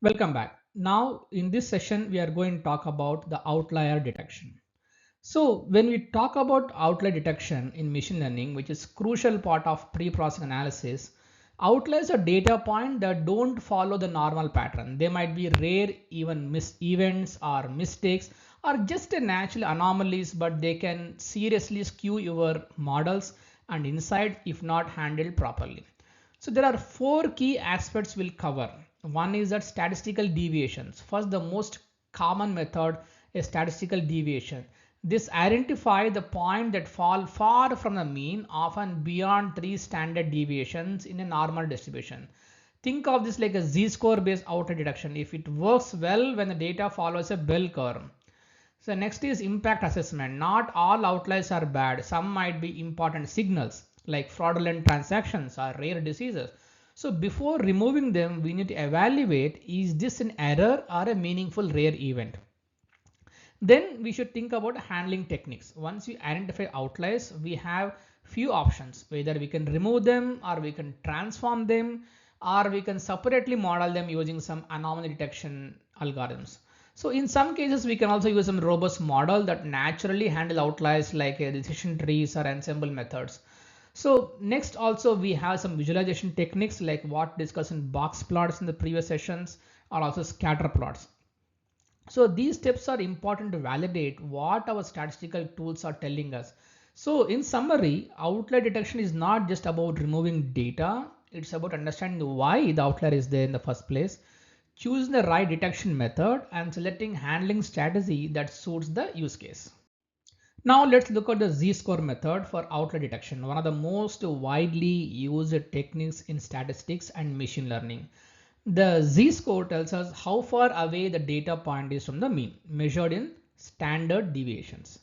Welcome back. Now, in this session, we are going to talk about the outlier detection. So, when we talk about outlier detection in machine learning, which is crucial part of pre-processing analysis, outliers are data points that don't follow the normal pattern. They might be rare, even events or mistakes, or just a natural anomalies, but they can seriously skew your models and insight if not handled properly. So there are four key aspects we'll cover. One is that statistical deviations. First, the most common method is statistical deviation. This identifies the point that fall far from the mean, often beyond three standard deviations in a normal distribution. Think of this like a z-score based outlier detection. If it works well when the data follows a bell curve. So next is impact assessment. Not all outliers are bad. Some might be important signals like fraudulent transactions or rare diseases. So before removing them, we need to evaluate, is this an error or a meaningful rare event? Then we should think about handling techniques. Once we identify outliers, we have few options. Whether we can remove them or we can transform them or we can separately model them using some anomaly detection algorithms. So in some cases, we can also use some robust model that naturally handle outliers like decision trees or ensemble methods. So next also we have some visualization techniques like what discussed in box plots in the previous sessions or also scatter plots. So these steps are important to validate what our statistical tools are telling us. So in summary, outlier detection is not just about removing data, it's about understanding why the outlier is there in the first place, choosing the right detection method and selecting handling strategy that suits the use case. Now let's look at the z-score method for outlier detection, one of the most widely used techniques in statistics and machine learning. The z-score tells us how far away the data point is from the mean, measured in standard deviations.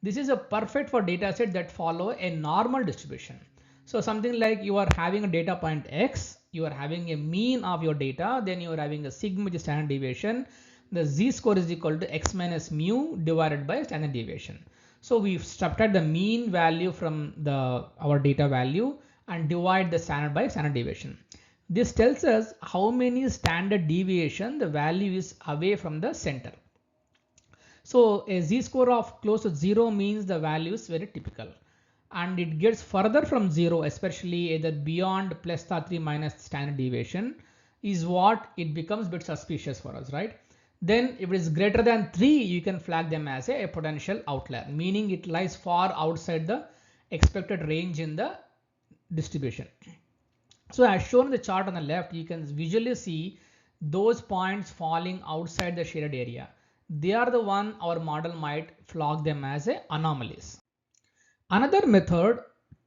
This is a perfect for data set that follow a normal distribution. So something like you are having a data point X, you are having a mean of your data, then you are having a sigma, which is standard deviation. The z-score is equal to x minus mu divided by standard deviation. So we subtract the mean value from our data value and divide the standard by standard deviation. This tells us how many standard deviation the value is away from the center. So a z-score of close to 0 means the value is very typical. And it gets further from 0, especially either beyond plus or 3 minus standard deviation, is what it becomes a bit suspicious for us, right? Then if it is greater than 3, you can flag them as a potential outlier, meaning it lies far outside the expected range in the distribution. So as shown in the chart on the left, you can visually see those points falling outside the shaded area. They are the one our model might flag them as anomalies. Another method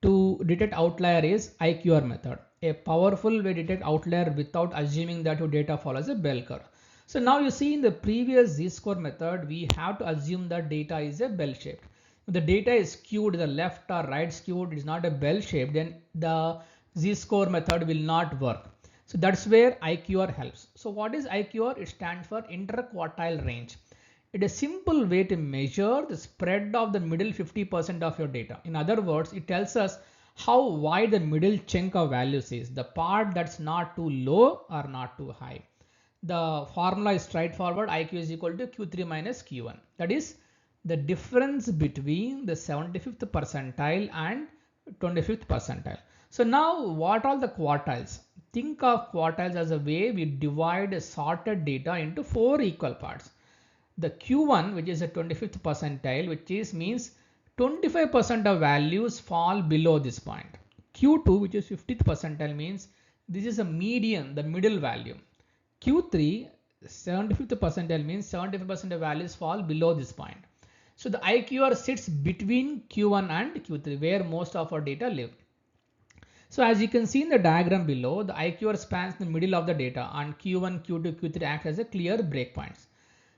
to detect outlier is IQR method, a powerful way to detect outlier without assuming that your data follows a bell curve. So now you see in the previous z-score method, we have to assume that data is a bell shaped. If the data is skewed, the left or right skewed, it is not a bell shape, then the z-score method will not work. So that's where IQR helps. So what is IQR? It stands for interquartile range. It is a simple way to measure the spread of the middle 50% of your data. In other words, it tells us how wide the middle chunk of values is, the part that's not too low or not too high. The formula is straightforward. IQ is equal to Q3 minus Q1. That is the difference between the 75th percentile and 25th percentile. So now what are the quartiles? Think of quartiles as a way we divide sorted data into 4 equal parts. The Q1, which is a 25th percentile, which is means 25% of values fall below this point. Q2, which is 50th percentile, means this is a median, the middle value. Q3, 75th percentile, means 75% of values fall below this point. So the IQR sits between Q1 and Q3, where most of our data live. So as you can see in the diagram below, the IQR spans the middle of the data, and Q1, Q2, Q3 act as a clear breakpoints.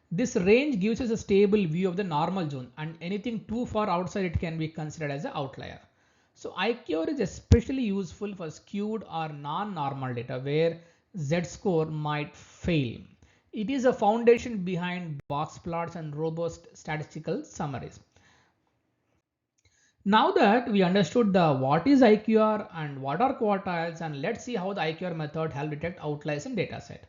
This range gives us a stable view of the normal zone, and anything too far outside it can be considered as an outlier. So IQR is especially useful for skewed or non-normal data where z-score might fail. It is a foundation behind box plots and robust statistical summaries. Now that we understood the what is IQR and what are quartiles, and let's see how the IQR method help detect outliers in dataset.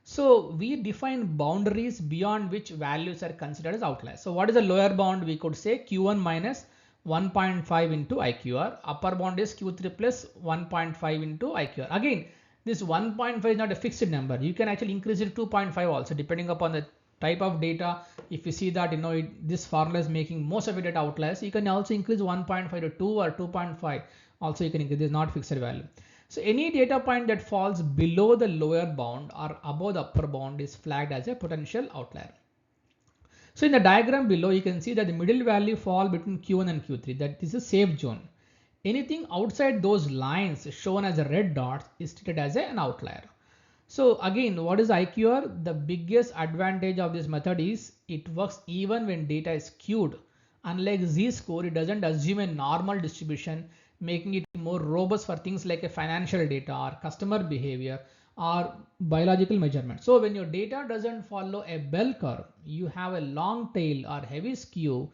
So we define boundaries beyond which values are considered as outliers. So what is the lower bound? We could say Q1 minus 1.5 into IQR. Upper bound is Q3 plus 1.5 into IQR. Again, this 1.5 is not a fixed number. You can actually increase it to 2.5 also, depending upon the type of data. If you see that this formula is making most of it at outliers, you can also increase 1.5 to 2 or 2.5. Also you can increase. This is not fixed value. So any data point that falls below the lower bound or above the upper bound is flagged as a potential outlier. So in the diagram below, you can see that the middle value fall between Q1 and Q3. That is a safe zone. Anything outside those lines shown as a red dots is treated as an outlier. So again, what is IQR? The biggest advantage of this method is it works even when data is skewed. Unlike z-score, it doesn't assume a normal distribution, making it more robust for things like a financial data or customer behavior or biological measurement. So when your data doesn't follow a bell curve, you have a long tail or heavy skew,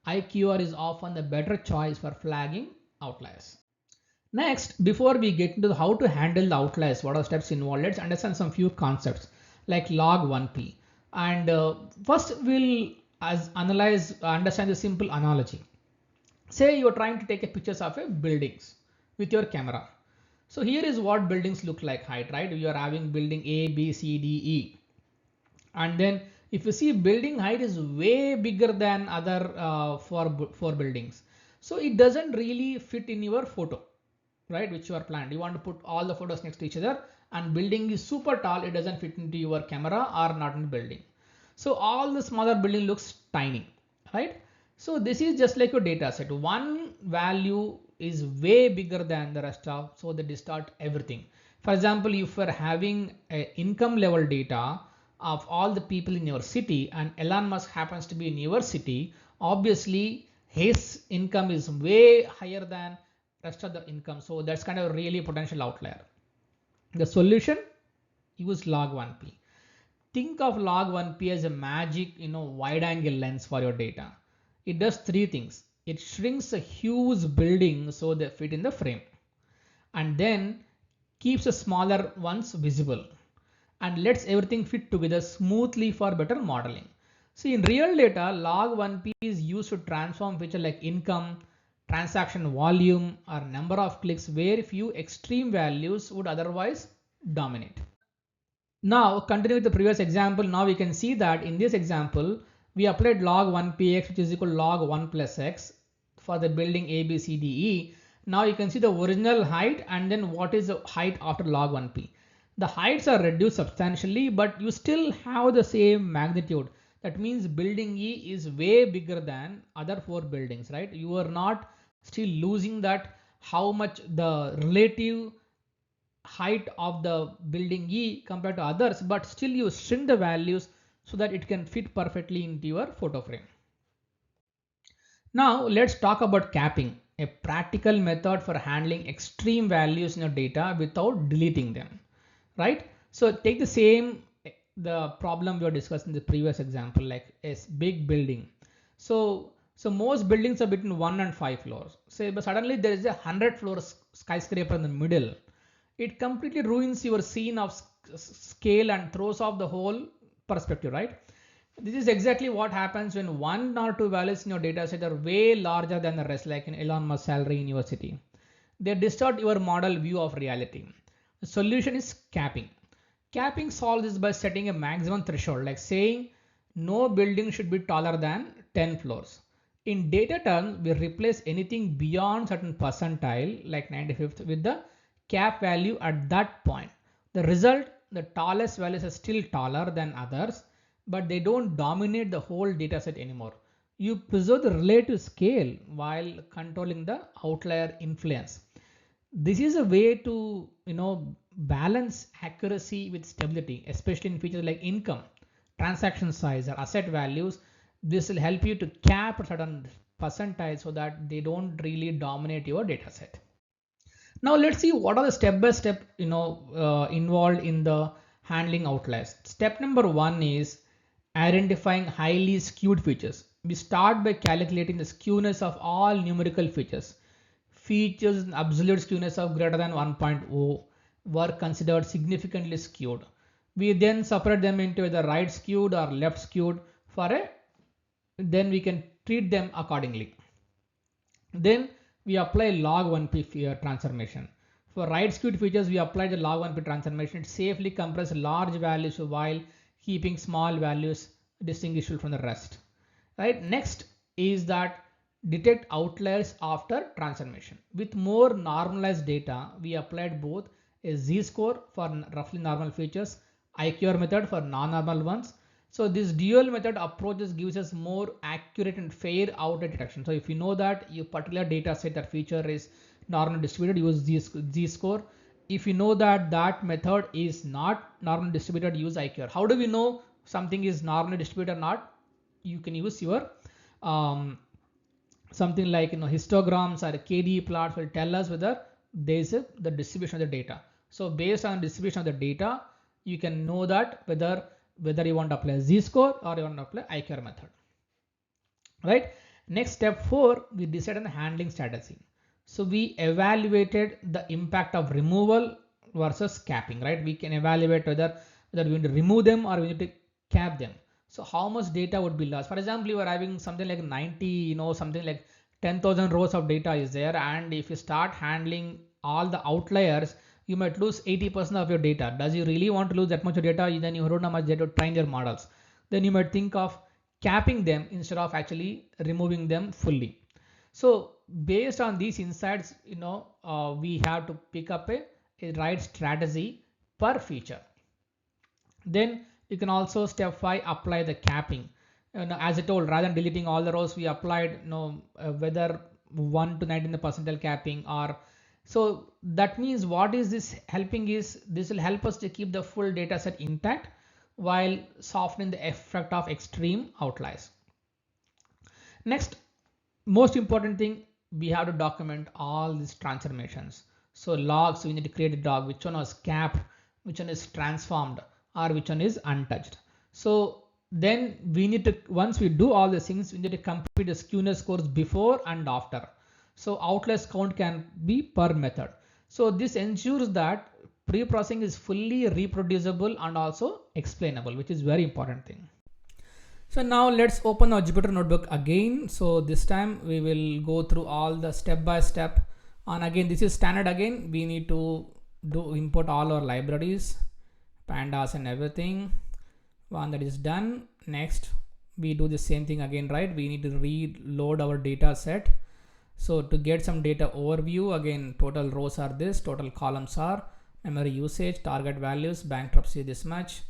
IQR is often the better choice for flagging outliers. Next, before we get into how to handle the outliers, what are the steps involved, let's understand some few concepts like log 1p. And first we'll understand the simple analogy. Say you're trying to take a pictures of a buildings with your camera. So here is what buildings look like height, right? You are having building A, B, C, D, E. And then if you see building height is way bigger than other four buildings. So it doesn't really fit in your photo, right, which you are planned. You want to put all the photos next to each other and building is super tall, it doesn't fit into your camera or not in building. So all the smaller building looks tiny, right? So this is just like your data set. One value is way bigger than the rest of, so they distort everything. For example, if you're having a income level data of all the people in your city and Elon Musk happens to be in your city, obviously his income is way higher than rest of the income. So that's kind of really potential outlier. The solution, use log 1p. Think of log 1p as a magic, wide angle lens for your data. It does three things. It shrinks a huge building so they fit in the frame, and then keeps the smaller ones visible and lets everything fit together smoothly for better modeling. See, in real data, log 1p is used to transform features like income, transaction volume, or number of clicks where few extreme values would otherwise dominate. Now, continue with the previous example. Now we can see that in this example, we applied log 1px, which is equal to log 1 plus x for the building A, B, C, D, E. Now you can see the original height and then what is the height after log 1p. The heights are reduced substantially, but you still have the same magnitude. That means building E is way bigger than other four buildings, right? You are not still losing that how much the relative height of the building E compared to others, but still you shrink the values so that it can fit perfectly into your photo frame. Now let's talk about capping, a practical method for handling extreme values in your data without deleting them, right? So take the problem we were discussing in the previous example, like a big building. So most buildings are between 1 and 5 floors. Say, but suddenly there is a 100-floor skyscraper in the middle. It completely ruins your scene of scale and throws off the whole perspective, right? This is exactly what happens when one or two values in your data set are way larger than the rest, like in Elon Musk's salary in your city. They distort your model view of reality. The solution is capping. Capping solves this by setting a maximum threshold, like saying no building should be taller than 10 floors. In data terms, we replace anything beyond certain percentile, like 95th, with the cap value at that point. The result, the tallest values are still taller than others, but they don't dominate the whole data set anymore. You preserve the relative scale while controlling the outlier influence. This is a way to balance accuracy with stability, especially in features like income, transaction size, or asset values. This will help you to cap a certain percentile so that they don't really dominate your data set. Now let's see what are the step-by-step involved in the handling outliers. Step number 1 is identifying highly skewed features. We start by calculating the skewness of all numerical features. Features in absolute skewness of greater than 1.0 were considered significantly skewed. We then separate them into either right skewed or left skewed then we can treat them accordingly. Then we apply log 1p transformation. For right skewed features, we apply the log 1p transformation. It safely compresses large values while keeping small values distinguishable from the rest. Right. Next is that detect outliers after transformation. With more normalized data, we applied both a z-score for roughly normal features, IQR method for non-normal ones. So this dual method approaches gives us more accurate and fair outlier detection. So if you know that your particular data set that feature is normally distributed, use z-score. If you know that that method is not normally distributed, use IQR. How do we know something is normally distributed or not? You can use your something like histograms or KDE plots will tell us whether there is the distribution of the data. So based on distribution of the data, you can know that whether you want to apply z-score or you want to apply IQR method. Right. Next, step 4, we decide on the handling strategy. So we evaluated the impact of removal versus capping. Right. We can evaluate whether we need to remove them or we need to cap them. So how much data would be lost? For example, you are having something like 90, something like 10,000 rows of data is there, and if you start handling all the outliers, you might lose 80% of your data. Does you really want to lose that much of data? Then you don't have much data to train your models. Then you might think of capping them instead of actually removing them fully. So based on these insights, we have to pick up a right strategy per feature. Then you can also step 5 apply the capping. As I told, rather than deleting all the rows, we applied whether 1 to 19 percentile capping or so. That means what is this helping is this will help us to keep the full data set intact while softening the effect of extreme outliers. Next, most important thing, we have to document all these transformations. So logs, we need to create a log, which one was capped, which one is transformed, or which one is untouched. So then we need to, once we do all these things, we need to compute the skewness scores before and after. So outliers count can be per method. So this ensures that pre-processing is fully reproducible and also explainable, which is very important thing. So now let's open our Jupyter notebook again. So this time we will go through all the step by step. And again, this is standard again. We need to import all our libraries, pandas and everything. One that is done. Next, we do the same thing again, right? We need to reload our data set. So to get some data overview, again, total rows are this, total columns are, memory usage, target values, bankruptcy this much.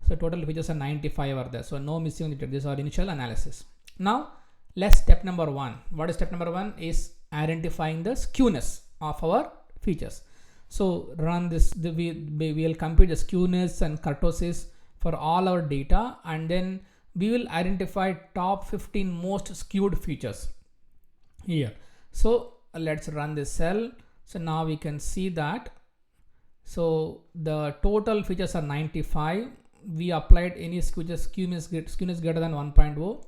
So total features are 95 are there. So no missing. This is our initial analysis. Now let's step number 1. What is step number 1 is identifying the skewness of our features. So run this, we will compute the skewness and kurtosis for all our data, and then we will identify top 15 most skewed features here. So let's run this cell. So now we can see that. So the total features are 95. We applied any skewness greater than 1.0.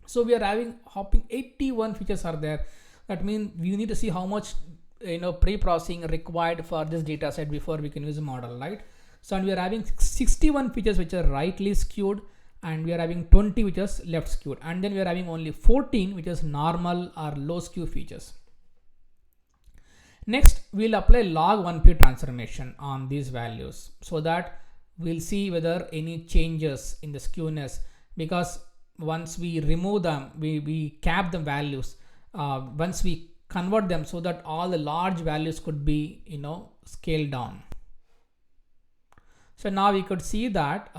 So we are having hopping 81 features are there. That means we need to see how much pre-processing required for this data set before we can use a model, right? So and we are having 61 features which are rightly skewed, and we are having 20 which is left skewed, and then we are having only 14 which is normal or low skew features. Next, we'll apply log 1p transformation on these values so that we'll see whether any changes in the skewness, because once we remove them, we cap the values, once we convert them so that all the large values could be scaled down. So now we could see that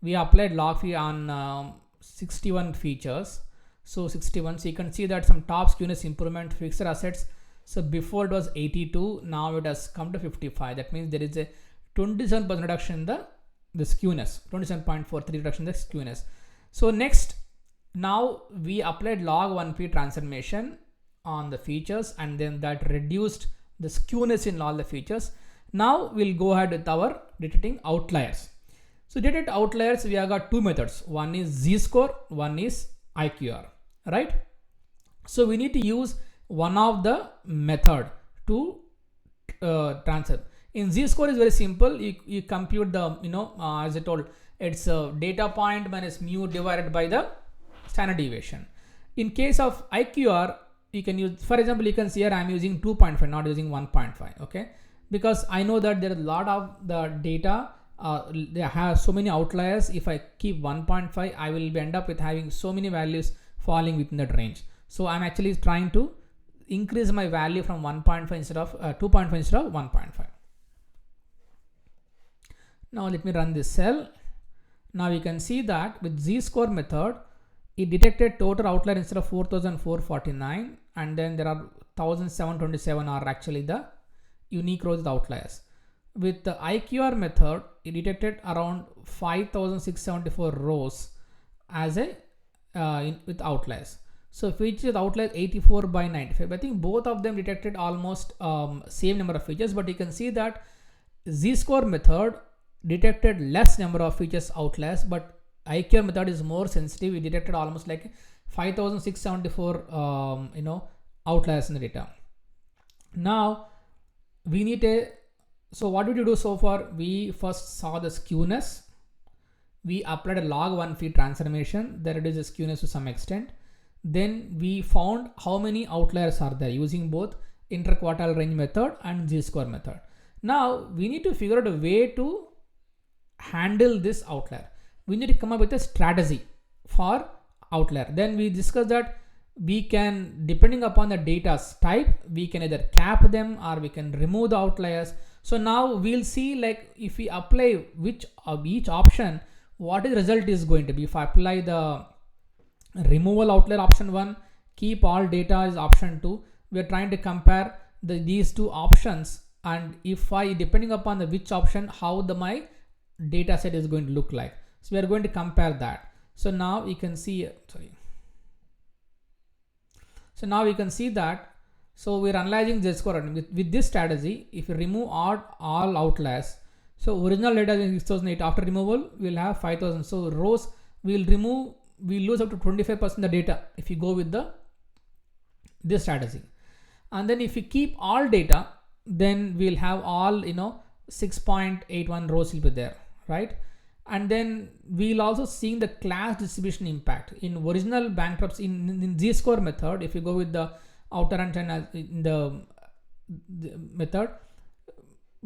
we applied log fee on 61 features. So 61, so you can see that some top skewness improvement fixed assets. So before it was 82, now it has come to 55. That means there is a 27% reduction in the skewness, 27.43 reduction in the skewness. So next, now we applied log 1p transformation on the features, and then that reduced the skewness in all the features. Now we'll go ahead with our detecting outliers. So detect outliers, we have got two methods. One is z-score, one is IQR, right? So we need to use one of the method to transfer. In z-score is very simple. You compute the, as I told, it's a data point minus mu divided by the standard deviation. In case of IQR, you can use, for example, you can see here I'm using 2.5, not using 1.5. Okay, because I know that there are a lot of the data. They have so many outliers. If I keep 1.5, I will end up with having so many values falling within that range. So I'm actually trying to increase my value from 1.5 instead of 2.5 instead of 1.5. Now let me run this cell. Now you can see that with z-score method, it detected total outlier instead of 4,449, and then there are 1,727 are actually the unique rows with outliers. With the IQR method, it detected around 5,674 rows as a with outliers. So features with outliers 84 by 95. I think both of them detected almost same number of features, but you can see that z-score method detected less number of features outliers, but IQR method is more sensitive. We detected almost like 5,674 outliers in the data. Now we need a, so what did we do so far? We first saw the skewness. We applied a log1 feed transformation that reduces skewness to some extent. Then we found how many outliers are there using both interquartile range method and z-score method. Now we need to figure out a way to handle this outlier. We need to come up with a strategy for outlier. Then we discussed that we can, depending upon the data's type, we can either cap them or we can remove the outliers. So now we'll see, like, if we apply which of each option, what is the result is going to be. If I apply the removal outlier option 1, keep all data is option 2, we are trying to compare these two options, and if I, depending upon the which option, how my data set is going to look like. So we are going to compare that. So now you can see, so now you can see that, so we're analyzing z-score with this strategy. If you remove all outliers, so original data is 6,008, after removal we'll have 5,000. So rows we'll lose up to 25% of the data if you go with this strategy. And then if you keep all data, then we'll have all 6.81 rows will be there, right? And then we'll also see the class distribution impact in original bankruptcy in z-score method. If you go with the outer and in the method,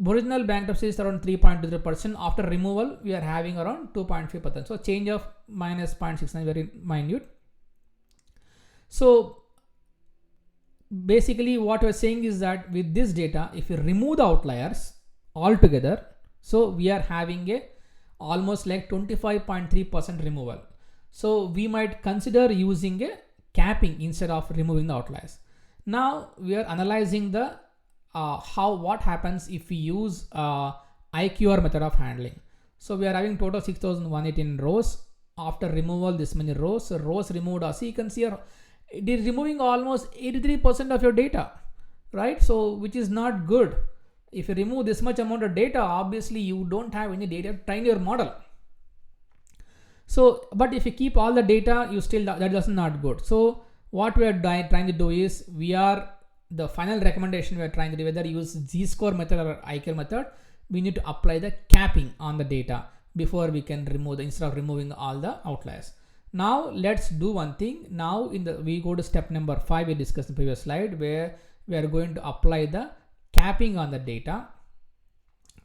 original bankruptcy is around 3.20%. After removal, we are having around 2.5%. So change of minus 0.69, very minute. So basically what we're saying is that with this data, if you remove the outliers altogether, so we are having a almost like 25.3% removal. So we might consider using a capping instead of removing the outliers. Now we are analyzing the what happens if we use IQR method of handling. So we are having total 6,118 rows. After removal, this many rows. So rows removed, so you can see here, it is removing almost 83% of your data, right? So which is not good. If you remove this much amount of data, obviously you don't have any data to train your model. So, but if you keep all the data, you still, that is not good. So what we are trying to do is, the final recommendation we are trying to do, whether use z-score method or IQR method, we need to apply the capping on the data before we can remove instead of removing all the outliers. Now let's do one thing. Now we go to step number 5 we discussed in the previous slide, where we are going to apply the capping on the data,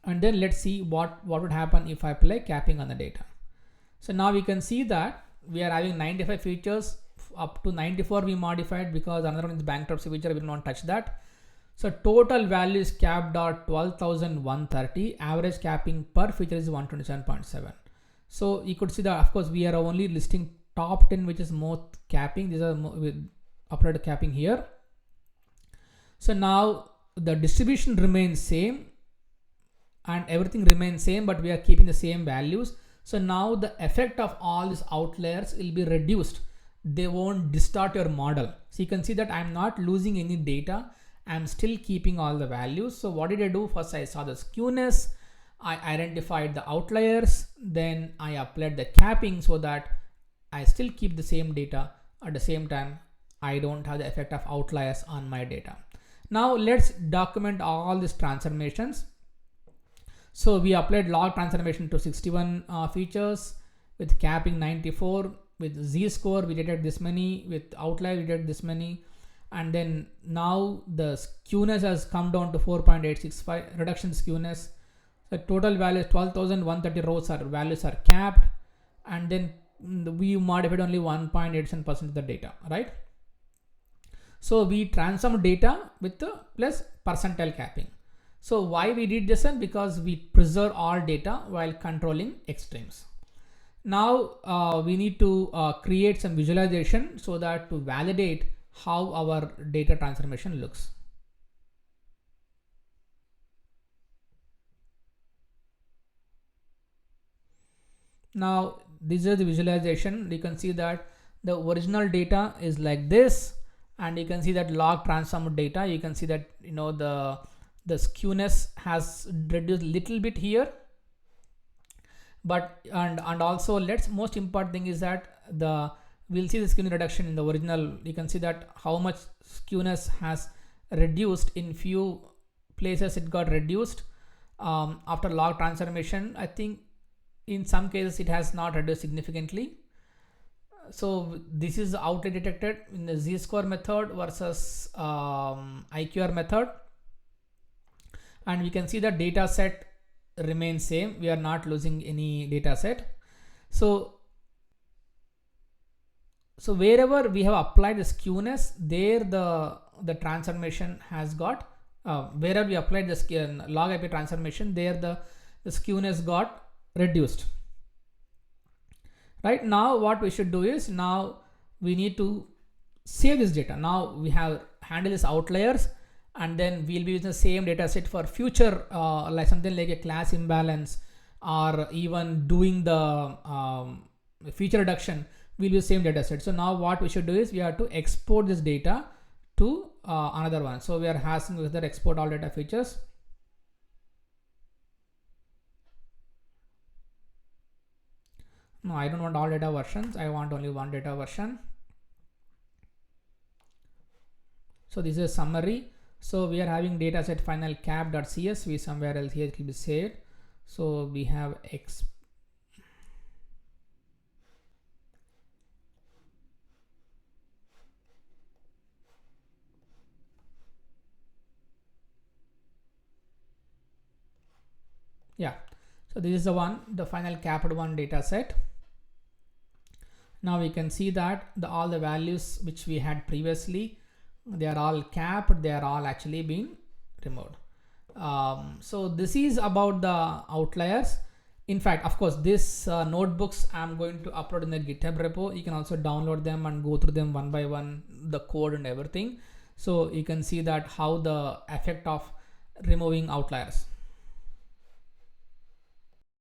and then let's see what would happen if I apply capping on the data. So now we can see that we are having 95 features, up to 94 we modified because another one is bankruptcy feature, we will not touch that. So total value is capped at 12,130, average capping per feature is 127.7. So you could see that, of course, we are only listing top 10 which is more capping. These are with applied capping here. So now the distribution remains same and everything remains same, but we are keeping the same values. So now the effect of all these outliers will be reduced. They won't distort your model. So you can see that I'm not losing any data. I'm still keeping all the values. So what did I do? First, I saw the skewness. I identified the outliers. Then I applied the capping so that I still keep the same data. At the same time, I don't have the effect of outliers on my data. Now let's document all these transformations. So we applied log transformation to 61 features, with capping 94, with z-score we did this many, with outlier we did this many, and then now the skewness has come down to 4.865 reduction skewness. The total value is 12,130 rows are values are capped, and then we modified only 1.87% of the data, right? So we transform data with the plus percentile capping. So why we did this one? Because we preserve all data while controlling extremes. Now we need to create some visualization so that to validate how our data transformation looks. Now this is the visualization. You can see that the original data is like this, and you can see that log transformed data. You can see that the skewness has reduced little bit here, but and also most important thing is that we'll see the skewness reduction in the original. You can see that how much skewness has reduced in few places. It got reduced after log transformation. I think in some cases it has not reduced significantly. So this is outlier detected in the z-score method versus IQR method, and we can see the data set remains same. We are not losing any data set. So wherever we have applied the skewness, there the transformation has got wherever we applied the log IP transformation, there the skewness got reduced. Right now what we should do is, now we need to save this data. Now we have handled these outliers, and then we'll be using the same data set for future like something like a class imbalance, or even doing the feature reduction. We'll use the same data set. So now what we should do is we have to export this data to another one. So we are asking whether export all data features. No, I don't want all data versions. I want only one data version. So this is a summary. So we are having data set final cap.csv somewhere else here. It will be saved. So we have so this is the final capped one data set. Now we can see that all the values which we had previously, they are all capped, they are all actually being removed. So this is about the outliers. In fact, of course, this notebooks I'm going to upload in the GitHub repo. You can also download them and go through them one by one, the code and everything. So you can see that how the effect of removing outliers.